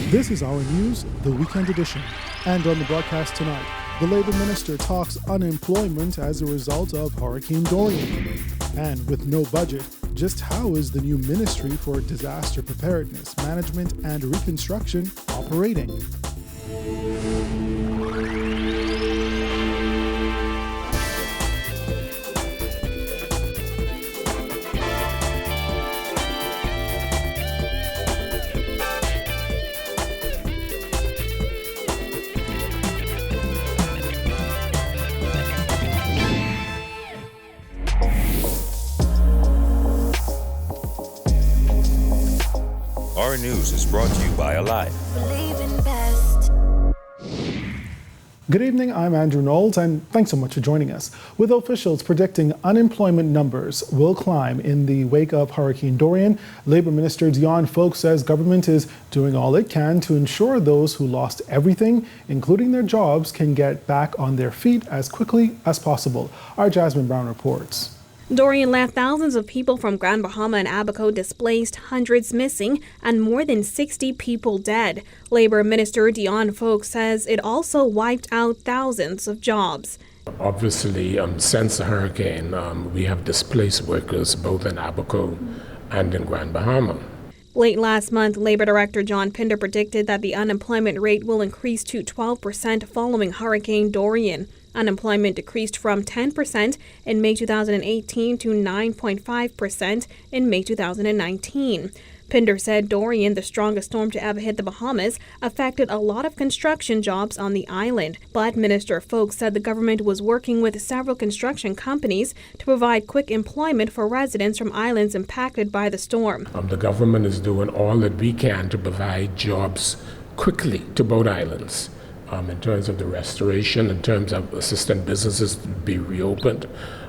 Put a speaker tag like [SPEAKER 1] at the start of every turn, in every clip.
[SPEAKER 1] This is our news, the weekend edition. And on the broadcast tonight, the Labour Minister talks unemployment as a result of Hurricane Dorian. And with no budget, just how is the new Ministry for Disaster Preparedness, Management and Reconstruction operating?
[SPEAKER 2] Our news is brought to you by Alive.
[SPEAKER 1] Good evening, I'm Andrew Knowles, and thanks so much for joining us. With officials predicting unemployment numbers will climb in the wake of Hurricane Dorian, Labour Minister Dion Folk says government is doing all it can to ensure those who lost everything, including their jobs, can get back on their feet as quickly as possible. Our Jasmine Brown reports.
[SPEAKER 3] Dorian left thousands of people from Grand Bahama and Abaco displaced, hundreds missing, and more than 60 people dead. Labour Minister Dion Folk says it also wiped out thousands of jobs.
[SPEAKER 4] Obviously, since the hurricane, we have displaced workers both in Abaco and in Grand Bahama.
[SPEAKER 3] Late last month, Labour Director John Pinder predicted that the unemployment rate will increase to 12% following Hurricane Dorian. Unemployment decreased from 10% in May 2018 to 9.5% in May 2019. Pinder said Dorian, the strongest storm to ever hit the Bahamas, affected a lot of construction jobs on the island. But Minister Folk said the government was working with several construction companies to provide quick employment for residents from islands impacted by the storm.
[SPEAKER 4] The government is doing all that we can to provide jobs quickly to both islands. In terms of the restoration, in terms of assisting businesses to be reopened,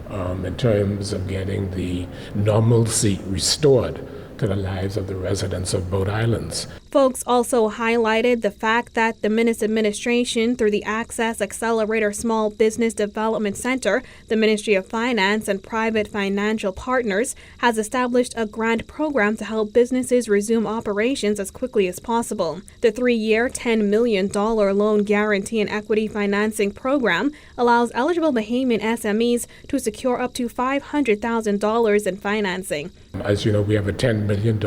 [SPEAKER 4] in terms of getting the normalcy restored to the lives of the residents of both islands.
[SPEAKER 3] Folks also highlighted the fact that the Minister administration, through the Access Accelerator Small Business Development Center, the Ministry of Finance and private financial partners, has established a grant program to help businesses resume operations as quickly as possible. The 3-year, $10 million loan guarantee and equity financing program allows eligible Bahamian SMEs to secure up to $500,000 in financing.
[SPEAKER 4] As you know, we have a $10 million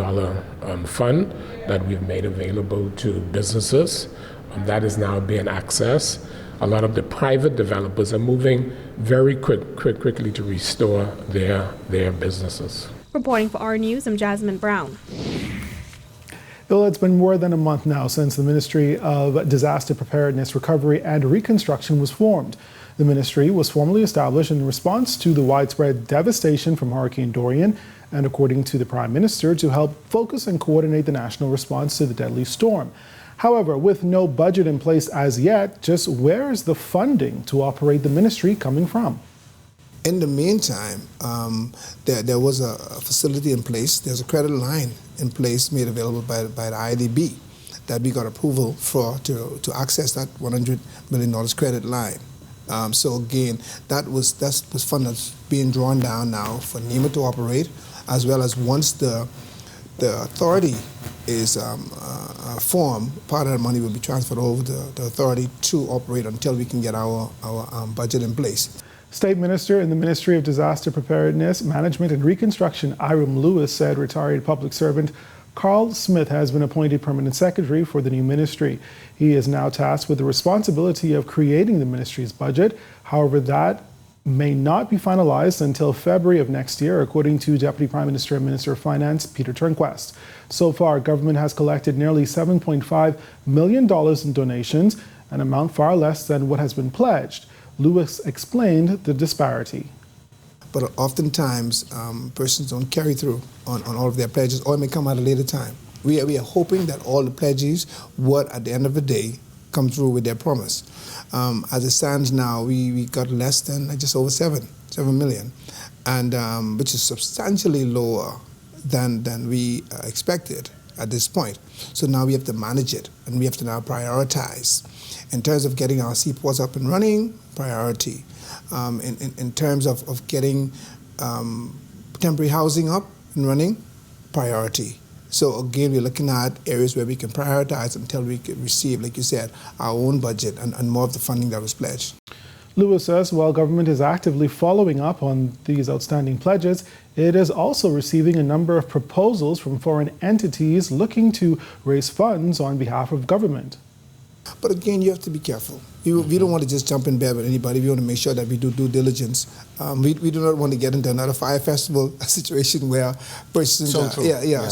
[SPEAKER 4] fund that we've made available to businesses. That is now being accessed. A lot of the private developers are moving very quickly to restore their businesses.
[SPEAKER 3] Reporting for our news, I'm Jasmine Brown.
[SPEAKER 1] Well, it's been more than a month now since the Ministry of Disaster Preparedness, Recovery and Reconstruction was formed. The ministry was formally established in response to the widespread devastation from Hurricane Dorian, and according to the Prime Minister, to help focus and coordinate the national response to the deadly storm. However, with no budget in place as yet, just where is the funding to operate the ministry coming from?
[SPEAKER 5] In the meantime, there was a facility in place. There's a credit line in place made available by the IDB that we got approval for to access that $100 million credit line. So again, that was funded being drawn down now for NEMA to operate, as well as once the authority is formed, part of the money will be transferred over to the authority to operate until we can get our budget in place.
[SPEAKER 1] State Minister in the Ministry of Disaster Preparedness, Management and Reconstruction, Iram Lewis, said retired public servant Carl Smith has been appointed permanent secretary for the new ministry. He is now tasked with the responsibility of creating the ministry's budget. However, that may not be finalized until February of next year, according to Deputy Prime Minister and Minister of Finance Peter Turnquest. So far, government has collected nearly $7.5 million in donations, an amount far less than what has been pledged. Lewis explained the disparity.
[SPEAKER 5] But oftentimes, persons don't carry through on all of their pledges, or it may come at a later time. We are hoping that all the pledges would, at the end of the day, come through with their promise. As it stands now, we got less than just over 7 million, and which is substantially lower than we expected at this point. So now we have to manage it, and we have to now prioritize. In terms of getting our seaports up and running, priority. In terms of getting temporary housing up and running, priority. So again, we're looking at areas where we can prioritize until we can receive, like you said, our own budget and more of the funding that was pledged.
[SPEAKER 1] Lewis says while government is actively following up on these outstanding pledges, it is also receiving a number of proposals from foreign entities looking to raise funds on behalf of government.
[SPEAKER 5] But again, you have to be careful. We don't want to just jump in bed with anybody. We want to make sure that we do due diligence. We do not want to get into another fire festival situation where persons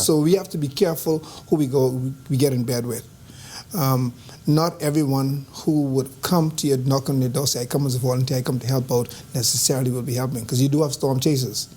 [SPEAKER 5] So we have to be careful who we get in bed with. Not everyone who would come to your knock on your door, say, I come as a volunteer, I come to help out, necessarily will be helping. Because you do have storm chasers,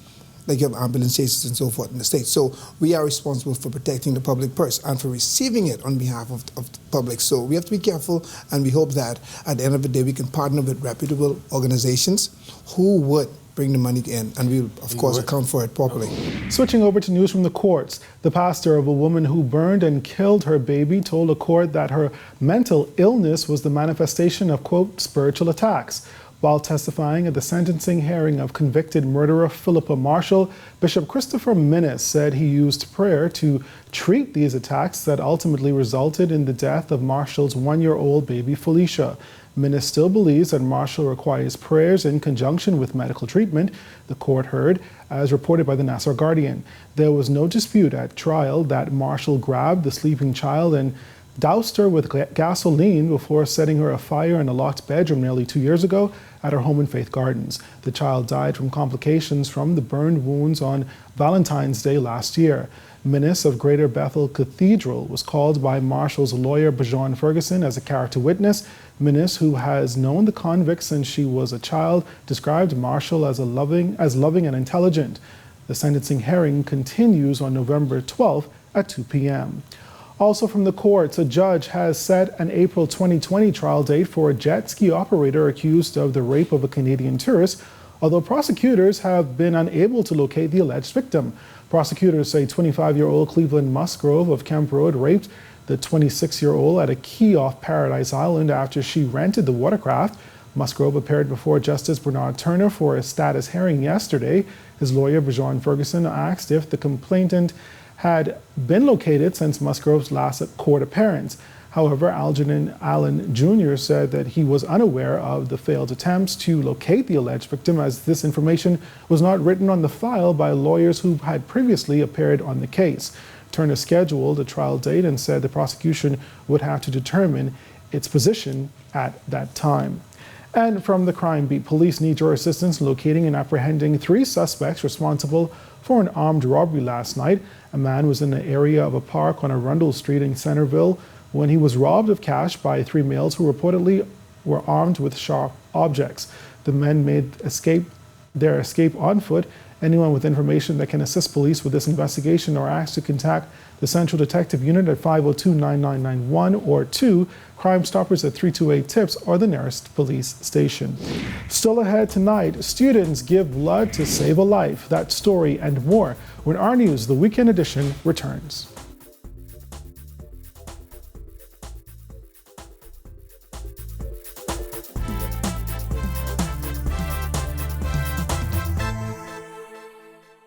[SPEAKER 5] like you have ambulance chasers and so forth in the state. So we are responsible for protecting the public purse and for receiving it on behalf of the public. So we have to be careful, and we hope that at the end of the day we can partner with reputable organizations who would bring the money in, and we'll, of course, account for it properly.
[SPEAKER 1] Switching over to news from the courts, the pastor of a woman who burned and killed her baby told a court that her mental illness was the manifestation of, quote, spiritual attacks. While testifying at the sentencing hearing of convicted murderer Philippa Marshall, Bishop Christopher Minnis said he used prayer to treat these attacks that ultimately resulted in the death of Marshall's one-year-old baby Felicia. Minnis still believes that Marshall requires prayers in conjunction with medical treatment, the court heard, as reported by the Nassau Guardian. There was no dispute at trial that Marshall grabbed the sleeping child and doused her with gasoline before setting her afire in a locked bedroom nearly 2 years ago at her home in Faith Gardens. The child died from complications from the burned wounds on Valentine's Day last year. Minnis of Greater Bethel Cathedral was called by Marshall's lawyer Bajon Ferguson as a character witness. Minnis, who has known the convict since she was a child, described Marshall as loving and intelligent. The sentencing hearing continues on November 12th at 2 p.m. Also from the courts, a judge has set an April 2020 trial date for a jet ski operator accused of the rape of a Canadian tourist, although prosecutors have been unable to locate the alleged victim. Prosecutors say 25-year-old Cleveland Musgrove of Kemp Road raped the 26-year-old at a quay off Paradise Island after she rented the watercraft. Musgrove appeared before Justice Bernard Turner for a status hearing yesterday. His lawyer, Bajon Ferguson, asked if the complainant had been located since Musgrove's last court appearance. However, Algernon Allen Jr. said that he was unaware of the failed attempts to locate the alleged victim, as this information was not written on the file by lawyers who had previously appeared on the case. Turner scheduled a trial date and said the prosecution would have to determine its position at that time. And from the crime beat, police need your assistance locating and apprehending 3 suspects responsible for an armed robbery last night. A man was in the area of a park on Arundel Street in Centerville when he was robbed of cash by 3 males who reportedly were armed with sharp objects. The men made their escape on foot. Anyone with information that can assist police with this investigation are asked to contact the Central Detective Unit at 502-9991 or 2 Crime Stoppers at 328-TIPS or the nearest police station. Still ahead tonight, students give blood to save a life. That story and more when our news, the weekend edition, returns.